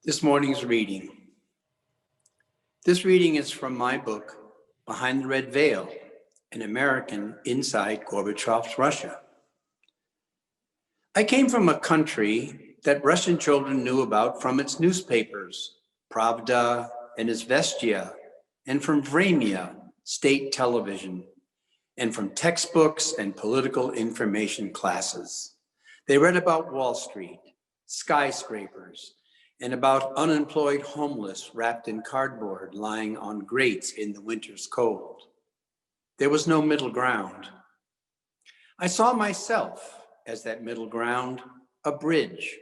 This morning's reading. This reading is from my book, Behind the Red Veil, An American Inside Gorbachev's Russia. I came from a country that Russian children knew about from its newspapers, Pravda and Izvestia, and from Vremya, state television, and from textbooks and political information classes. They read about Wall Street, skyscrapers, and about unemployed homeless wrapped in cardboard lying on grates in the winter's cold. There was no middle ground. I saw myself as that middle ground, a bridge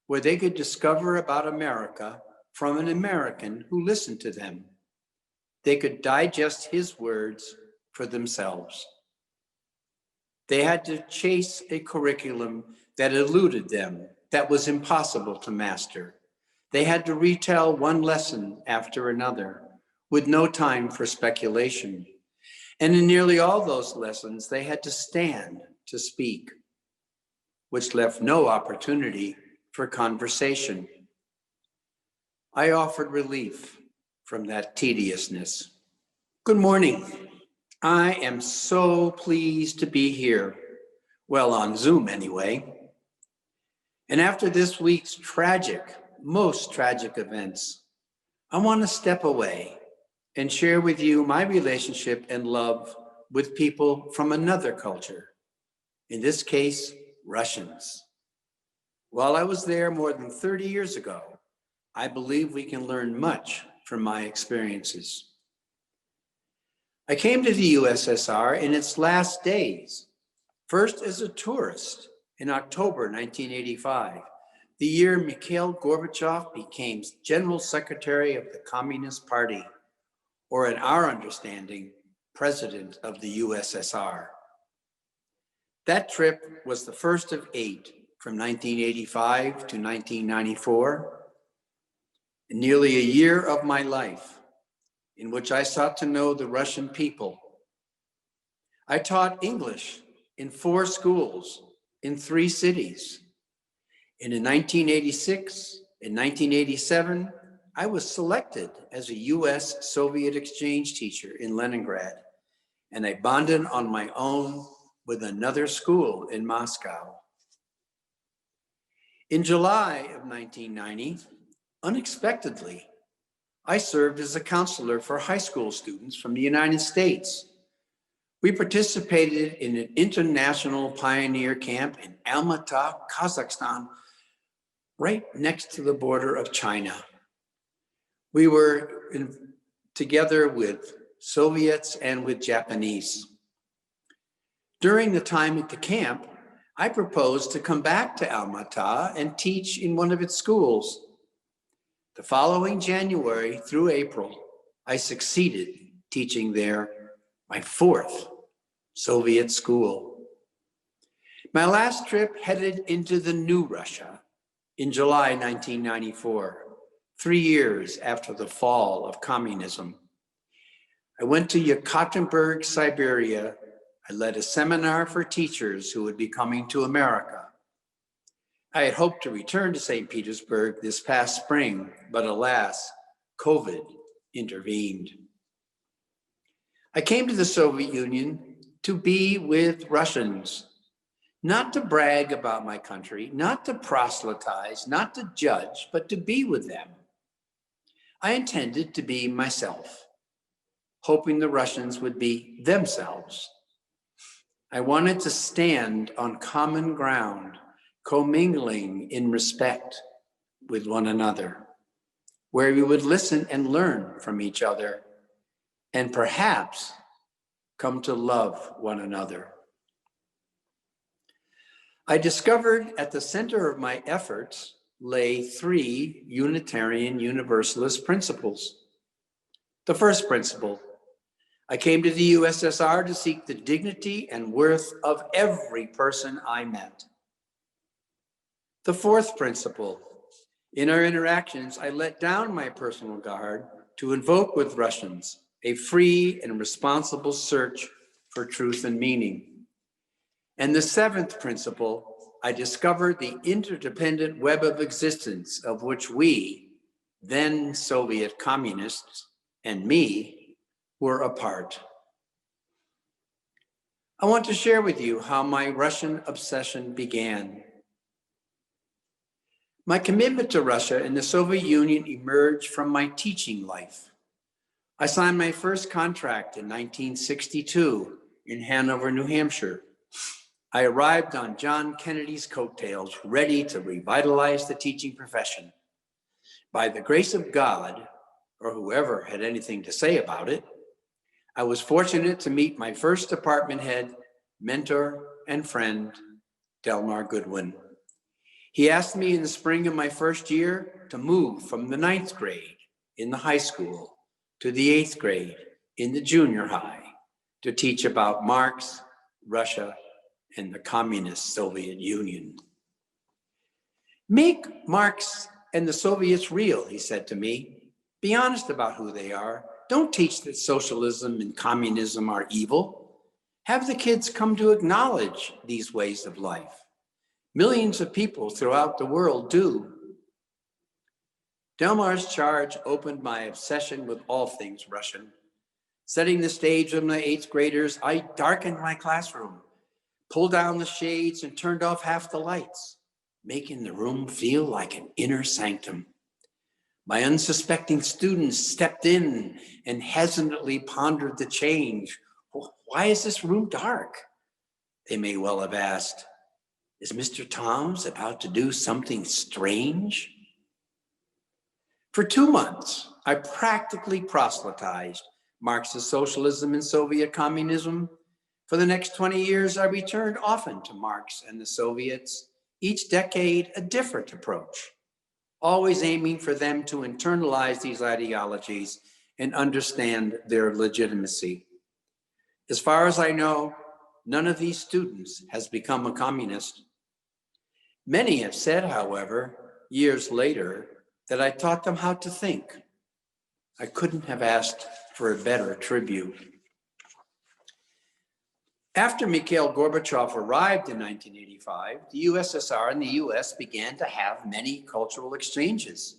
where they could discover about America from an American who listened to them. They could digest his words for themselves. They had to chase a curriculum that eluded them, that was impossible to master. They had to retell one lesson after another, with no time for speculation. And in nearly all those lessons, they had to stand to speak, which left no opportunity for conversation. I offered relief from that tediousness. Good morning. I am so pleased to be here. Well, on Zoom anyway. And after this week's most tragic events, I want to step away and share with you my relationship and love with people from another culture, in this case, Russians. While I was there more than 30 years ago, I believe we can learn much from my experiences. I came to the USSR in its last days, first as a tourist in October 1985, the year Mikhail Gorbachev became General Secretary of the Communist Party, or in our understanding, President of the USSR. That trip was the first of 8 from 1985 to 1994, and nearly a year of my life in which I sought to know the Russian people. I taught English in 4 schools in 3 cities. And in 1986 and 1987, I was selected as a US-Soviet exchange teacher in Leningrad, and I bonded on my own with another school in Moscow. In July of 1990, unexpectedly, I served as a counselor for high school students from the United States. We participated in an international pioneer camp in Almaty, Kazakhstan, right next to the border of China. We were together with Soviets and with Japanese. During the time at the camp, I proposed to come back to Almaty and teach in one of its schools. The following January through April, I succeeded teaching there my 4th Soviet school. My last trip headed into the new Russia in July 1994, 3 years after the fall of communism. I went to Yekaterinburg, Siberia. I led a seminar for teachers who would be coming to America. I had hoped to return to St. Petersburg this past spring, but alas, COVID intervened. I came to the Soviet Union to be with Russians, not to brag about my country, not to proselytize, not to judge, but to be with them. I intended to be myself, hoping the Russians would be themselves. I wanted to stand on common ground, commingling in respect with one another, where we would listen and learn from each other, and perhaps come to love one another. I discovered at the center of my efforts lay 3 Unitarian Universalist principles. The first principle: I came to the USSR to seek the dignity and worth of every person I met. The 4th principle: in our interactions, I let down my personal guard to invoke with Russians a free and responsible search for truth and meaning. And the 7th principle: I discovered the interdependent web of existence of which we, then Soviet communists, and me were apart. I want to share with you how my Russian obsession began. My commitment to Russia and the Soviet Union emerged from my teaching life. I signed my first contract in 1962 in Hanover, New Hampshire. I arrived on John Kennedy's coattails, ready to revitalize the teaching profession. By the grace of God, or whoever had anything to say about it, I was fortunate to meet my first department head, mentor, and friend, Delmar Goodwin. He asked me in the spring of my first year to move from the 9th grade in the high school to the 8th grade in the junior high to teach about Marx, Russia, and the communist Soviet Union. Make Marx and the Soviets real, he said to me. Be honest about who they are. Don't teach that socialism and communism are evil. Have the kids come to acknowledge these ways of life. Millions of people throughout the world do. Delmar's charge opened my obsession with all things Russian. Setting the stage with my 8th graders, I darkened my classroom, pulled down the shades, and turned off half the lights, making the room feel like an inner sanctum. My unsuspecting students stepped in and hesitantly pondered the change. Why is this room dark? They may well have asked. Is Mr. Thoms about to do something strange? For 2 months, I practically proselytized Marxist socialism and Soviet communism. For the next 20 years, I returned often to Marx and the Soviets, each decade a different approach, always aiming for them to internalize these ideologies and understand their legitimacy. As far as I know, none of these students has become a communist. Many have said, however, years later, that I taught them how to think. I couldn't have asked for a better tribute. After Mikhail Gorbachev arrived in 1985, the USSR and the US began to have many cultural exchanges.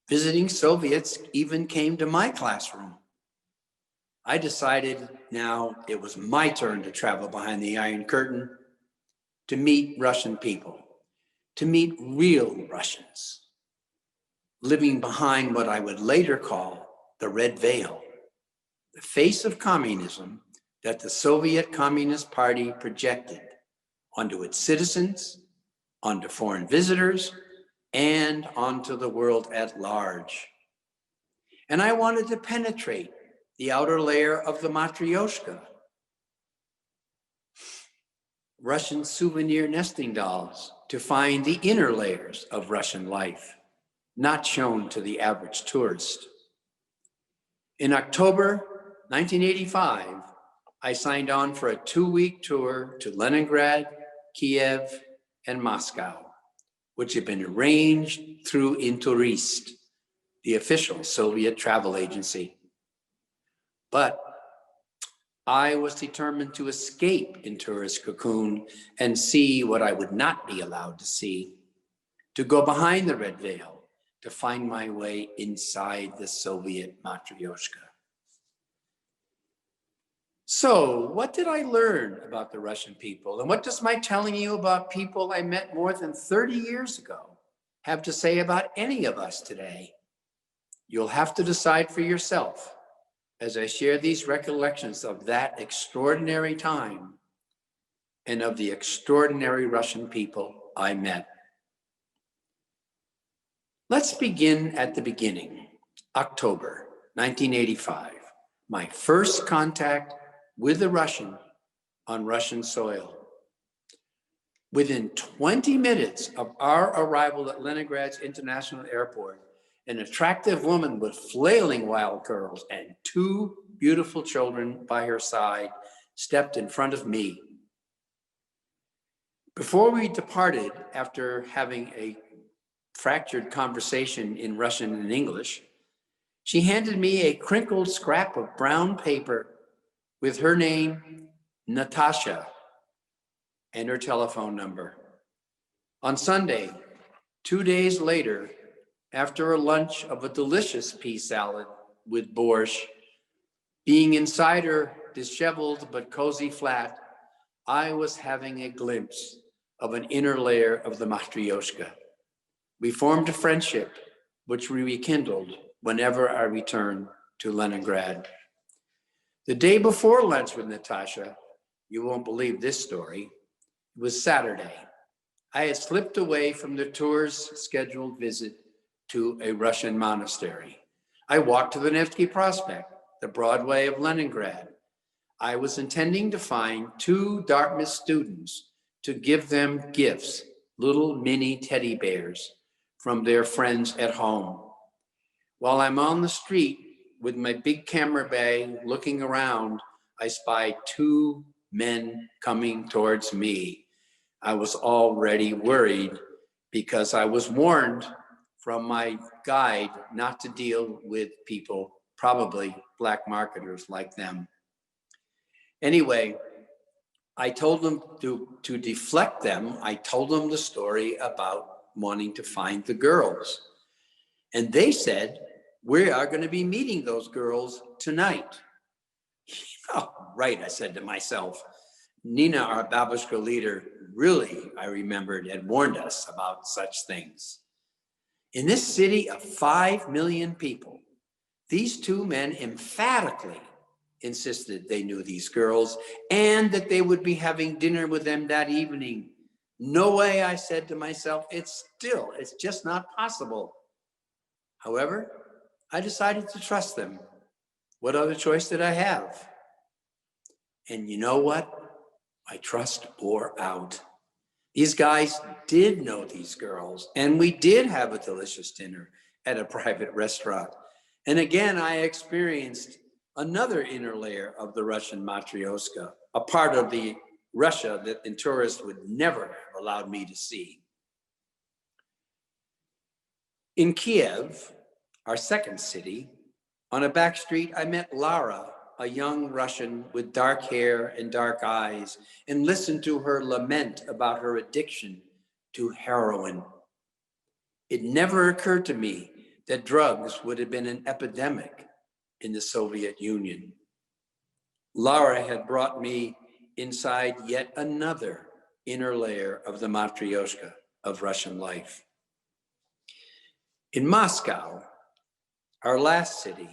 Visiting Soviets even came to my classroom. I decided now it was my turn to travel behind the Iron Curtain, to meet Russian people, to meet real Russians, living behind what I would later call the Red Veil, the face of communism that the Soviet Communist Party projected onto its citizens, onto foreign visitors, and onto the world at large. And I wanted to penetrate the outer layer of the matryoshka, Russian souvenir nesting dolls, to find the inner layers of Russian life, not shown to the average tourist. In October 1985, I signed on for a 2-week tour to Leningrad, Kiev, and Moscow, which had been arranged through Intourist, the official Soviet travel agency. But I was determined to escape Intourist's cocoon and see what I would not be allowed to see, to go behind the Red Veil, to find my way inside the Soviet matryoshka. So, what did I learn about the Russian people? And what does my telling you about people I met more than 30 years ago have to say about any of us today? You'll have to decide for yourself as I share these recollections of that extraordinary time and of the extraordinary Russian people I met. Let's begin at the beginning, October 1985, my first contact with a Russian on Russian soil. Within 20 minutes of our arrival at Leningrad's International Airport, an attractive woman with flailing wild curls and 2 beautiful children by her side stepped in front of me. Before we departed, after having a fractured conversation in Russian and English, she handed me a crinkled scrap of brown paper with her name, Natasha, and her telephone number. On Sunday, 2 days later, After a lunch of a delicious pea salad with borscht, being inside her disheveled but cozy flat, I was having a glimpse of an inner layer of the Matryoshka. We formed a friendship, which we rekindled whenever I returned to Leningrad. The day before lunch with Natasha, you won't believe this story, it was Saturday. I had slipped away from the tour's scheduled visit to a Russian monastery. I walked to the Nevsky Prospect, the Broadway of Leningrad. I was intending to find 2 Dartmouth students to give them gifts, little mini teddy bears, from their friends at home. While I'm on the street with my big camera bag looking around, I spied 2 men coming towards me. I was already worried because I was warned from my guide not to deal with people, probably black marketers like them. Anyway, I told them to deflect them. I told them the story about wanting to find the girls. And they said, we are going to be meeting those girls tonight. Oh, right, I said to myself. Nina, our babushka leader, really, I remembered, had warned us about such things. In this city of 5 million people, these 2 men emphatically insisted they knew these girls and that they would be having dinner with them that evening. No way, I said to myself, it's just not possible. However, I decided to trust them. What other choice did I have? And you know what? My trust bore out. These guys did know these girls, and we did have a delicious dinner at a private restaurant. And again, I experienced another inner layer of the Russian Matryoshka, a part of the Russia that tourists would never have allowed me to see. In Kiev, our second city, on a back street, I met Lara, a young Russian with dark hair and dark eyes, and listened to her lament about her addiction to heroin. It never occurred to me that drugs would have been an epidemic in the Soviet Union. Lara had brought me inside yet another inner layer of the Matryoshka of Russian life. In Moscow, our last city,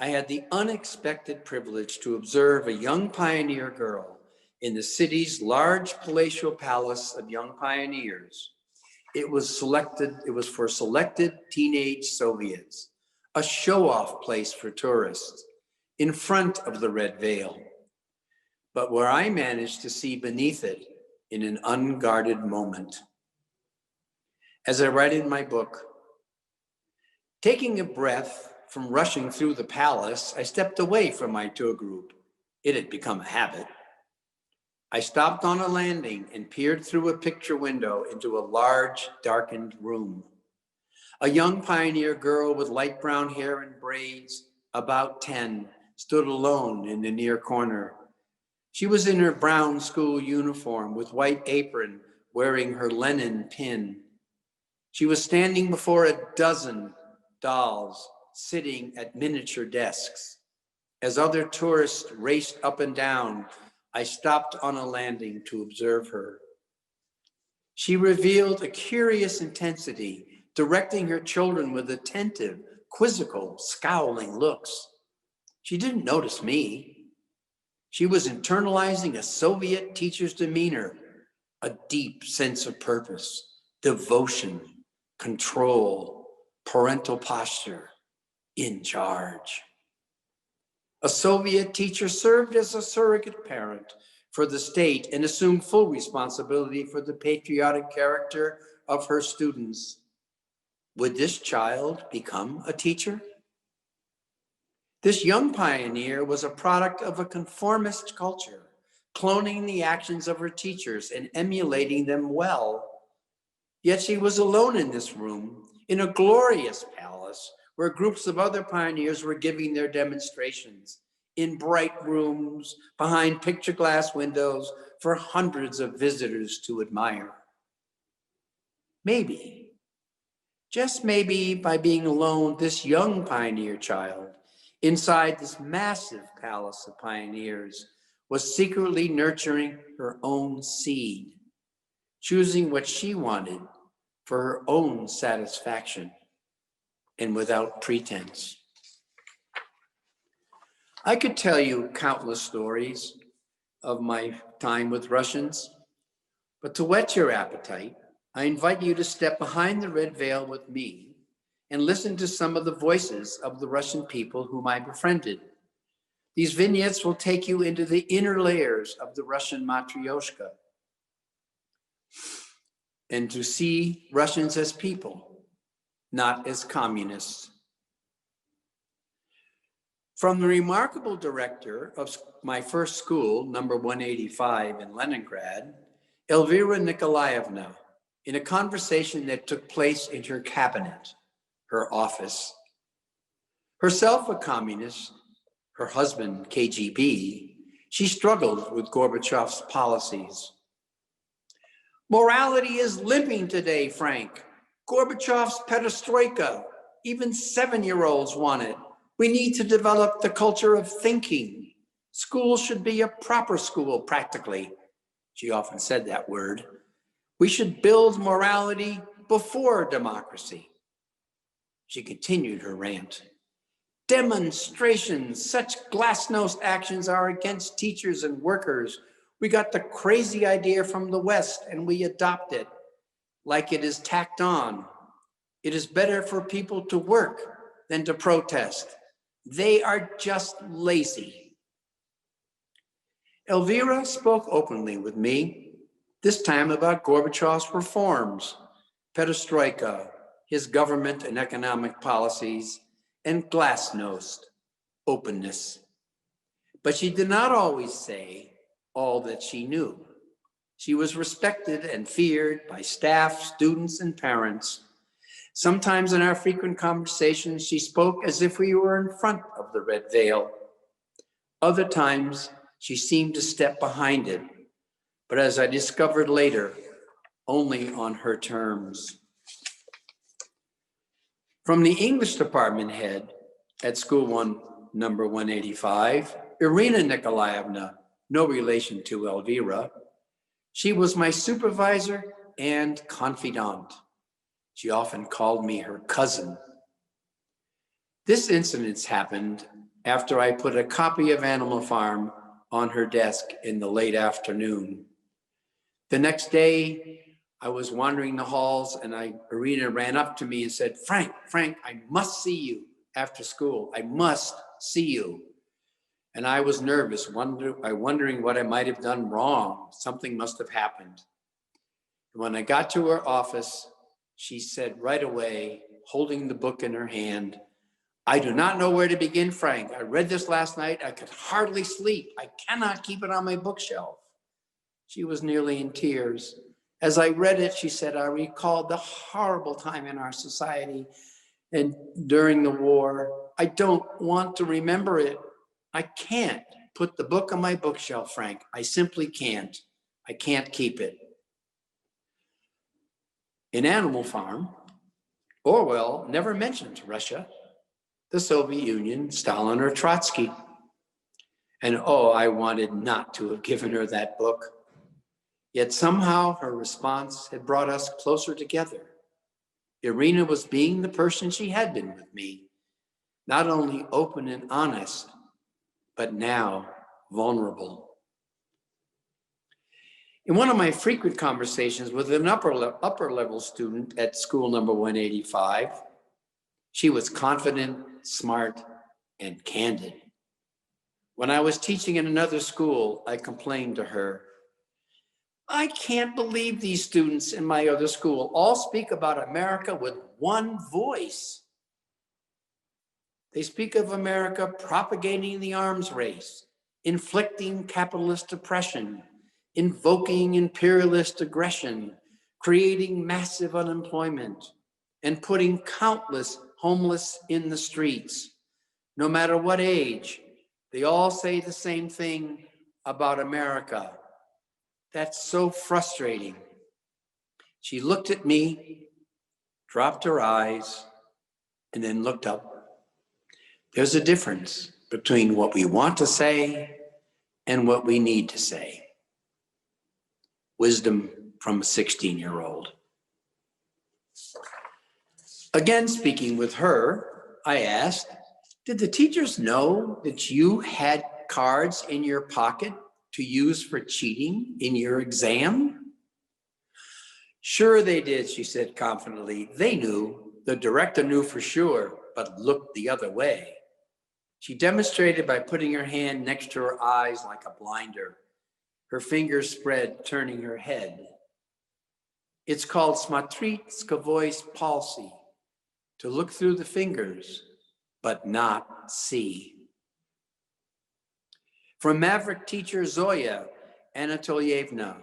I had the unexpected privilege to observe a young pioneer girl in the city's large palatial palace of young pioneers. It was for selected teenage Soviets, a show-off place for tourists in front of the Red Veil, but where I managed to see beneath it in an unguarded moment. As I write in my book, taking a breath from rushing through the palace, I stepped away from my tour group. It had become a habit. I stopped on a landing and peered through a picture window into a large, darkened room. A young pioneer girl with light brown hair and braids, about 10, stood alone in the near corner. She was in her brown school uniform with white apron, wearing her Lenin pin. She was standing before a dozen dolls, sitting at miniature desks. As other tourists raced up and down, I stopped on a landing to observe her. She revealed a curious intensity, directing her children with attentive, quizzical, scowling looks. She didn't notice me. She was internalizing a Soviet teacher's demeanor, a deep sense of purpose, devotion, control, parental posture, in charge. A Soviet teacher served as a surrogate parent for the state and assumed full responsibility for the patriotic character of her students. Would this child become a teacher? This young pioneer was a product of a conformist culture, cloning the actions of her teachers and emulating them well. Yet she was alone in this room, in a glorious palace, where groups of other pioneers were giving their demonstrations, in bright rooms, behind picture glass windows, for hundreds of visitors to admire. Maybe Just maybe by being alone, this young pioneer child, inside this massive palace of pioneers, was secretly nurturing her own seed, choosing what she wanted for her own satisfaction and without pretense. I could tell you countless stories of my time with Russians, but to whet your appetite, I invite you to step behind the red veil with me and listen to some of the voices of the Russian people whom I befriended. These vignettes will take you into the inner layers of the Russian matryoshka and to see Russians as people, not as communists. From the remarkable director of my first school, number 185 in Leningrad, Elvira Nikolaevna, in a conversation that took place in her cabinet, her office. Herself a communist, her husband KGB, she struggled with Gorbachev's policies. Morality is limping today, Frank. Gorbachev's perestroika, even 7-year-olds want it. We need to develop the culture of thinking. School should be a proper school, practically. She often said that word. We should build morality before democracy. She continued her rant. Demonstrations, such glasnost actions are against teachers and workers. We got the crazy idea from the West and we adopt it like it is tacked on. It is better for people to work than to protest. They are just lazy. Elvira spoke openly with me, this time about Gorbachev's reforms, perestroika, his government and economic policies, and glasnost, openness. But she did not always say all that she knew. She was respected and feared by staff, students, and parents. Sometimes in our frequent conversations, she spoke as if we were in front of the red veil. Other times, she seemed to step behind it, but as I discovered later, only on her terms. From the English department head at school number 185, Irina Nikolaevna, no relation to Elvira, she was my supervisor and confidant. She often called me her cousin. This incident happened after I put a copy of Animal Farm on her desk in the late afternoon. The next day, I was wandering the halls and Irina ran up to me and said, Frank, I must see you after school. I must see you. And I was nervous, wondering what I might have done wrong. Something must have happened. And when I got to her office, she said right away, holding the book in her hand, I do not know where to begin, Frank. I read this last night. I could hardly sleep. I cannot keep it on my bookshelf. She was nearly in tears. As I read it, she said, I recalled the horrible time in our society and during the war. I don't want to remember it. I can't put the book on my bookshelf, Frank. I simply can't. I can't keep it. In Animal Farm, Orwell never mentioned Russia, the Soviet Union, Stalin, or Trotsky. And oh, I wanted not to have given her that book. Yet somehow her response had brought us closer together. Irina was being the person she had been with me, not only open and honest, but now vulnerable. In one of my frequent conversations with an upper level student at school number 185, she was confident, smart, and candid. When I was teaching in another school, I complained to her, I can't believe these students in my other school all speak about America with one voice. They speak of America propagating the arms race, inflicting capitalist oppression, invoking imperialist aggression, creating massive unemployment, and putting countless homeless in the streets. No matter what age, they all say the same thing about America. That's so frustrating. She looked at me dropped her eyes, and then looked up. There's a difference between what we want to say and what we need to say. Wisdom from a 16-year-old. Again, speaking with her, I asked, did the teachers know that you had cards in your pocket to use for cheating in your exam? Sure they did, she said confidently. They knew. The director knew for sure, but looked the other way. She demonstrated by putting her hand next to her eyes like a blinder, her fingers spread, turning her head. It's called smatrit skavois palsy, to look through the fingers, but not see. From maverick teacher Zoya Anatolievna,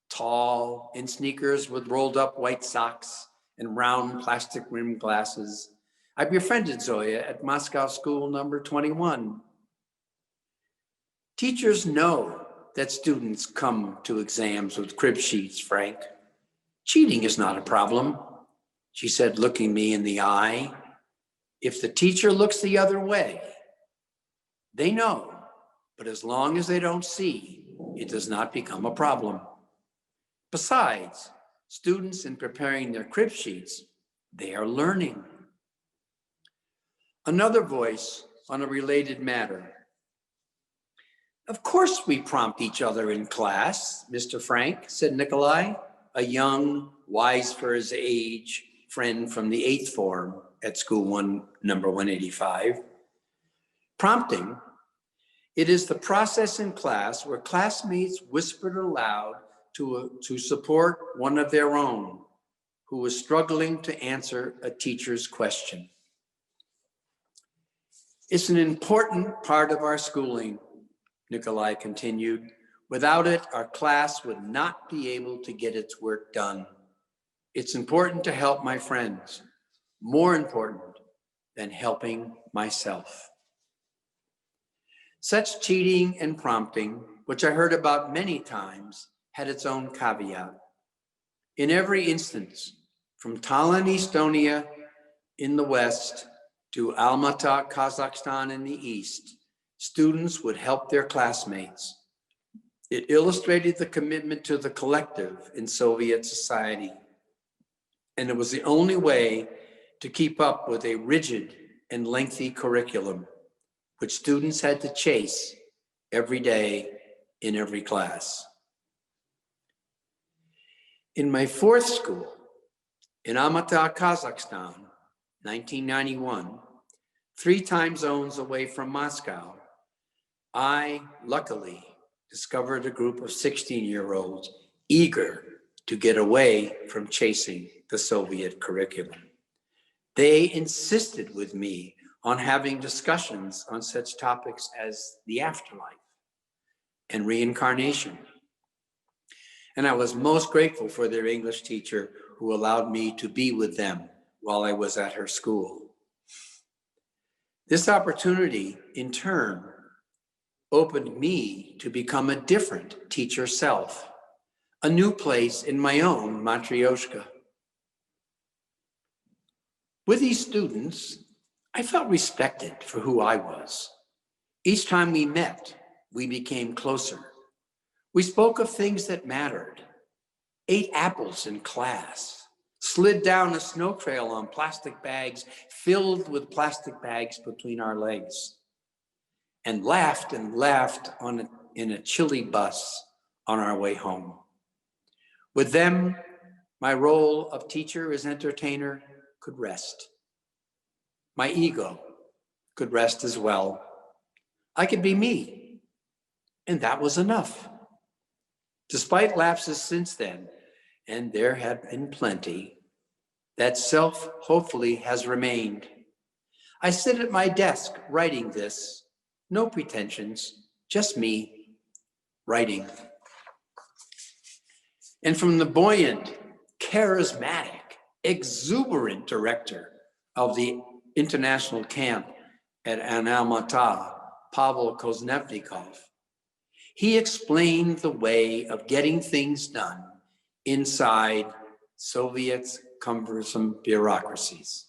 tall in sneakers with rolled up white socks and round plastic rimmed glasses, I befriended Zoya at Moscow School number 21. Teachers know that students come to exams with crib sheets, Frank. Cheating is not a problem, she said, looking me in the eye. If the teacher looks the other way, they know, but as long as they don't see, it does not become a problem. Besides, students in preparing their crib sheets, they are learning. Another voice on a related matter. Of course we prompt each other in class, Mr. Frank, said Nikolai, a young, wise for his age friend from the 8th form at school number 185. Prompting, it is the process in class where classmates whispered aloud to support one of their own who was struggling to answer a teacher's question. It's an important part of our schooling, Nikolai continued. Without it, our class would not be able to get its work done. It's important to help my friends, more important than helping myself. Such cheating and prompting, which I heard about many times, had its own caveat. In every instance, from Tallinn, Estonia in the west to Almaty, Kazakhstan in the east, students would help their classmates. It illustrated the commitment to the collective in Soviet society. And it was the only way to keep up with a rigid and lengthy curriculum, which students had to chase every day in every class. In my 4th school, in Almaty, Kazakhstan, 1991, 3 time zones away from Moscow, I luckily discovered a group of 16-year-olds eager to get away from chasing the Soviet curriculum. They insisted with me on having discussions on such topics as the afterlife and reincarnation. And I was most grateful for their English teacher who allowed me to be with them while I was at her school. This opportunity, in turn, opened me to become a different teacher self, a new place in my own matryoshka. With these students, I felt respected for who I was. Each time we met, we became closer. We spoke of things that mattered, ate apples in class, slid down a snow trail on plastic bags filled with plastic bags between our legs, and laughed in a chilly bus on our way home. With them, my role of teacher as entertainer could rest. My ego could rest as well. I could be me, and that was enough. Despite lapses since then, and there have been plenty, that self hopefully has remained. I sit at my desk writing this, no pretensions, just me writing. And from the buoyant, charismatic, exuberant director of the international camp at Almaty, Pavel Koznevnikov, he explained the way of getting things done inside Soviets cumbersome bureaucracies.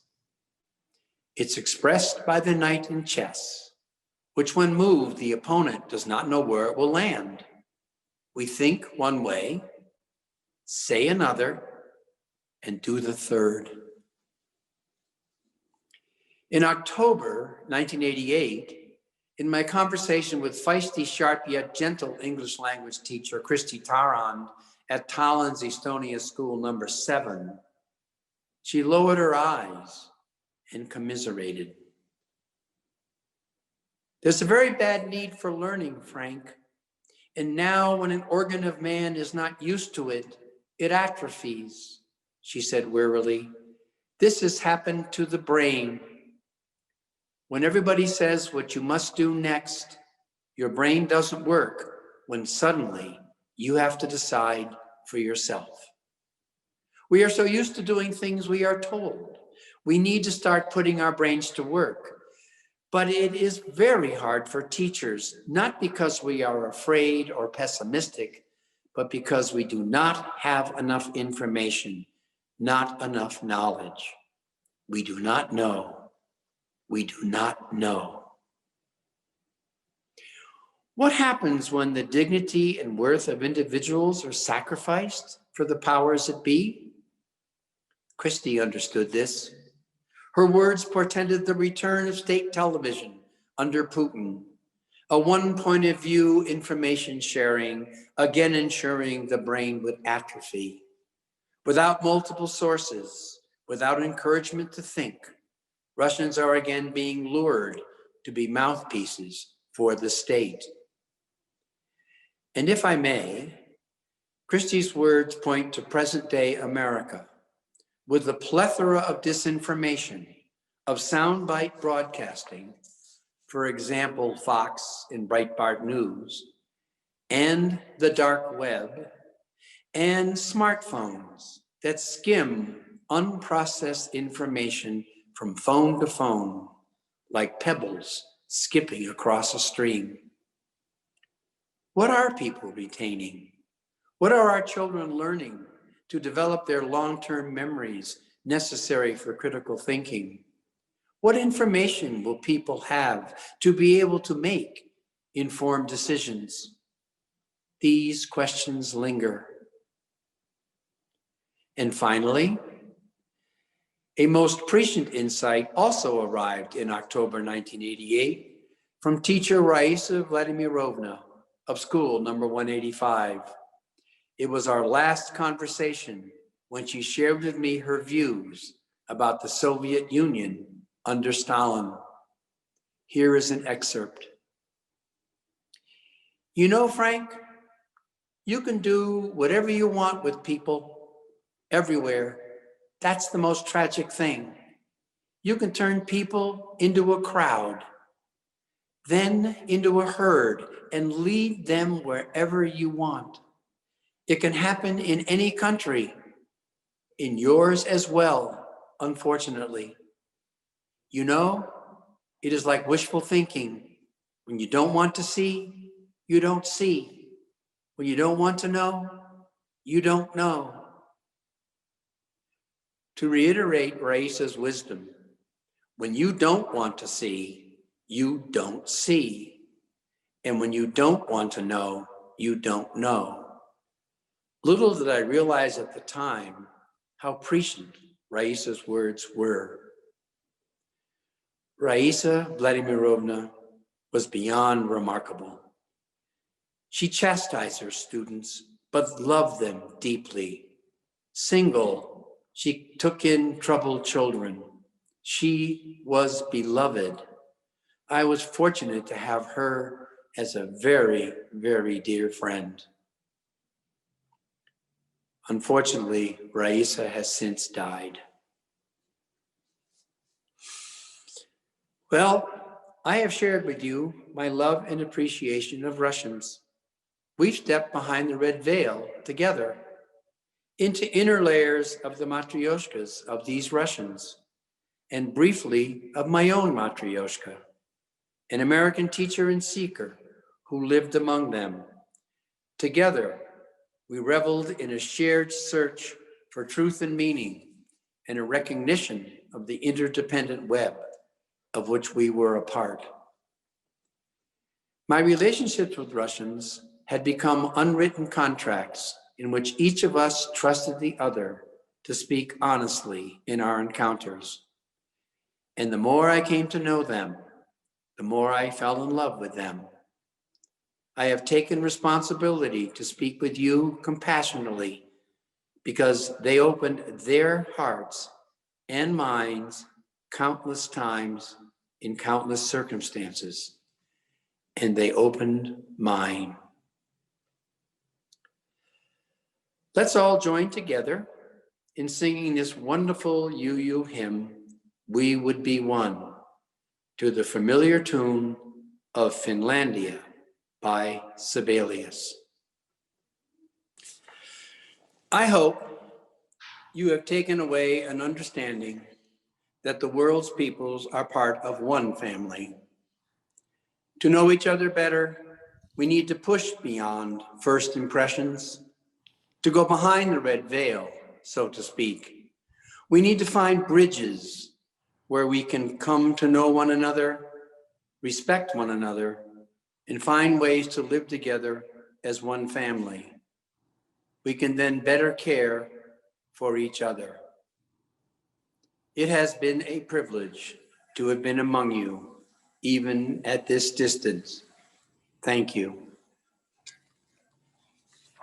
It's expressed by the knight in chess, which when moved, the opponent does not know where it will land. We think one way, say another, and do the third. In October 1988, in my conversation with feisty, sharp, yet gentle English language teacher Christy Tarand at Tallinn's Estonia School number 7, she lowered her eyes and commiserated. There's a very bad need for learning, Frank. And now when an organ of man is not used to it, it atrophies, she said wearily. This has happened to the brain. When everybody says what you must do next, your brain doesn't work when suddenly you have to decide for yourself. We are so used to doing things we are told. We need to start putting our brains to work. But it is very hard for teachers, not because we are afraid or pessimistic, but because we do not have enough information, not enough knowledge. We do not know. We do not know. What happens when the dignity and worth of individuals are sacrificed for the powers that be? Christy understood this. Her words portended the return of state television under Putin, a one point of view information sharing, again ensuring the brain would atrophy. Without multiple sources, without encouragement to think, Russians are again being lured to be mouthpieces for the state. And if I may, Christie's words point to present-day America, with the plethora of disinformation, of soundbite broadcasting, for example, Fox and Breitbart News, and the dark web, and smartphones that skim unprocessed information from phone to phone, like pebbles skipping across a stream. What are people retaining? What are our children learning to develop their long-term memories necessary for critical thinking? What information will people have to be able to make informed decisions? These questions linger. And finally, a most prescient insight also arrived in October 1988 from teacher Raisa Vladimirovna of school number 185. It was our last conversation when she shared with me her views about the Soviet Union under Stalin. Here is an excerpt. You know, Frank, you can do whatever you want with people everywhere. That's the most tragic thing. You can turn people into a crowd, then into a herd, and lead them wherever you want. It can happen in any country, in yours as well, unfortunately. You know, it is like wishful thinking. When you don't want to see, you don't see. When you don't want to know, you don't know. To reiterate Raisa's wisdom, when you don't want to see, you don't see. And when you don't want to know, you don't know. Little did I realize at the time how prescient Raisa's words were. Raisa Vladimirovna was beyond remarkable. She chastised her students, but loved them deeply. Single, she took in troubled children. She was beloved. I was fortunate to have her as a very, very dear friend. Unfortunately, Raisa has since died. Well, I have shared with you my love and appreciation of Russians. We've stepped behind the red veil together into inner layers of the matryoshkas of these Russians, and briefly of my own matryoshka, an American teacher and seeker who lived among them. Together, we reveled in a shared search for truth and meaning and a recognition of the interdependent web of which we were a part. My relationships with Russians had become unwritten contracts in which each of us trusted the other to speak honestly in our encounters. And the more I came to know them, the more I fell in love with them. I have taken responsibility to speak with you compassionately because they opened their hearts and minds countless times in countless circumstances, and they opened mine. Let's all join together in singing this wonderful UU hymn, We Would Be One, to the familiar tune of Finlandia by Sibelius. I hope you have taken away an understanding that the world's peoples are part of one family. To know each other better, we need to push beyond first impressions, to go behind the red veil, so to speak. We need to find bridges where we can come to know one another, respect one another, and find ways to live together as one family. We can then better care for each other. It has been a privilege to have been among you, even at this distance. Thank you.